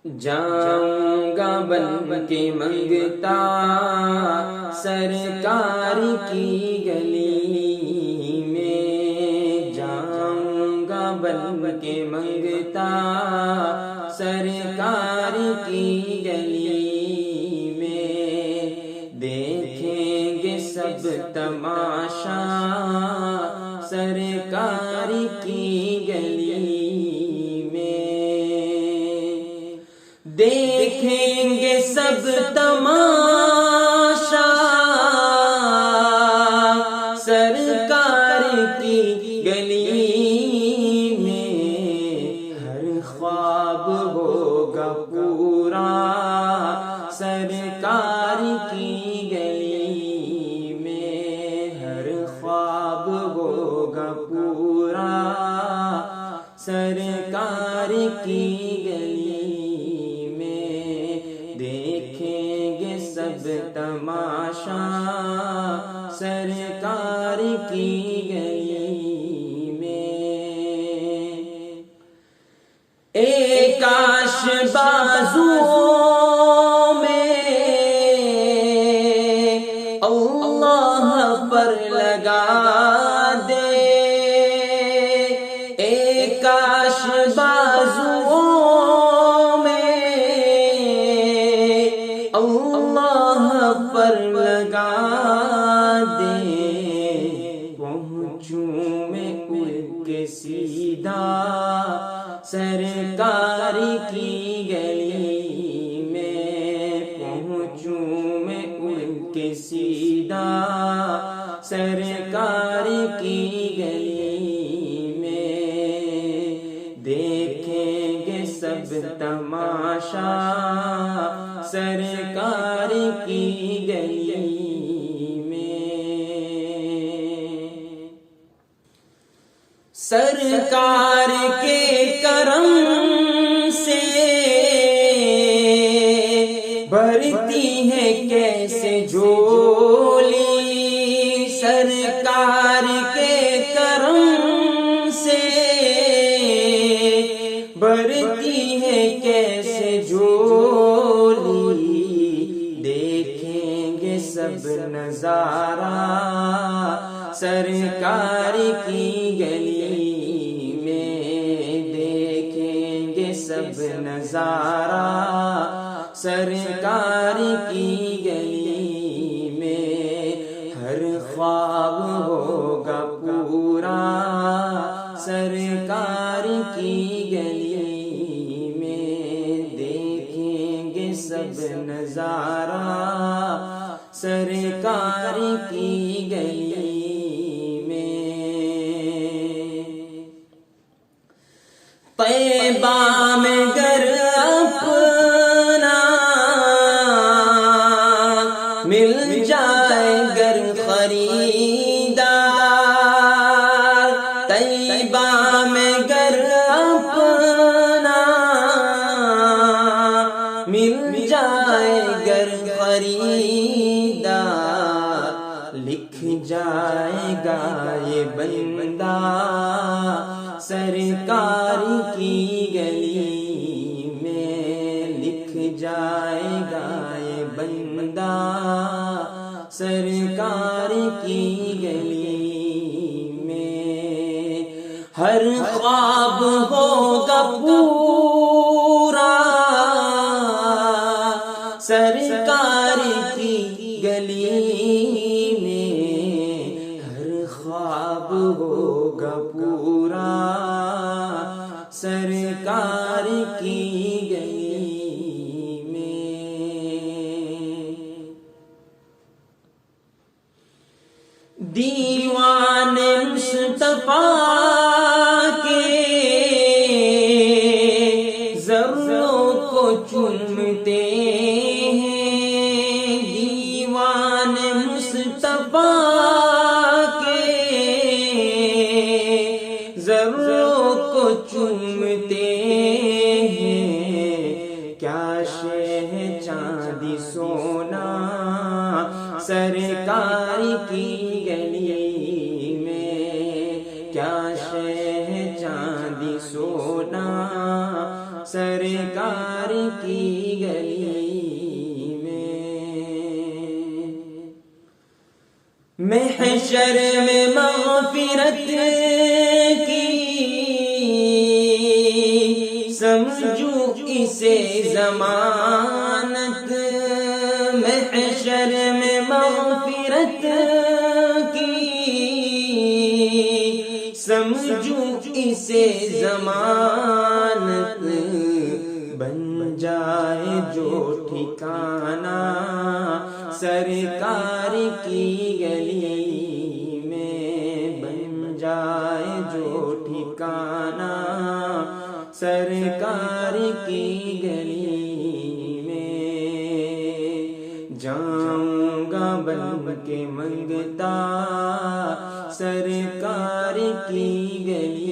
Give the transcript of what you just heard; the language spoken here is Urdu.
جاؤں گا بن کے منگتا سرکار کی گلی میں، جاؤں گا بن کے منگتا سرکار کی گلی میں، دیکھیں گے سب تماشا سرکار کی گلی میں، دیکھیں گے سب تماشا سرکار کی گلی میں، ہر خواب ہوگا پورا سرکار کی گلی میں، ہر خواب ہوگا پورا سرکار کی گلی میں، دیکھیں گے سب تماشا سرکار کی گلی میں، ایک کاش بازو میں اللہ پر لگا دے، ایک کاش بازو میں اللہ پر لگا دے، پہنچوں میں اڑ کے سیدھا سرکار کی گلی میں، پہنچوں میں اڑ کے سیدھا سرکار کی گلی میں، دیکھیں گے سب تماشا سرکار کی گلی میں، سرکار کے کرم سے بھرتی ہے کیسے جھولی، سرکار کے کرم سے بھرتی ہے کیسے جھولی، دیکھیں گے سب نظارہ سرکار کی گلی میں، دیکھیں گے سب نظارہ سرکار کی گلی میں، ہر خواب ہوگا پورا سرکار کی گلی میں، دیکھیں گے سب نظارہ سرکار کی گلی میں، طیبہ میں گر اپنا مل جائے گر خریدار، طیبہ میں گر اپنا مل جائے گر خریدار، لکھ جائے گا یہ بندہ سرکار کی گلی میں، لکھ جائے گا یہ بندہ سرکار کی گلی میں، ہر خواب ہوگا پورا سرکار کی گلی میں، ہر خواب ہوگا پورا سرکار کی گلی میں، دیوان مصطفیٰ کے ذروں کو چومتے ہیں، دیوان مصطفیٰ کے ذروں کو چومتے ہیں، کیا شے ہے چاندی سونا سرکار کی گلی میں، کیا شے ہے چاندی سونا سرکار کی گلی میں محشر میں مغفرت کی سمجھو اسے ضمانت، محشر میں مغفرت کی سمجھو اسے ضمانت، بن جائے جو ٹھکانہ سرکار کی گلی میں، بن جائے جو ٹھکانہ سرکار کی گلی میں، جاؤں گا بن کے منگتا سرکار کی گلی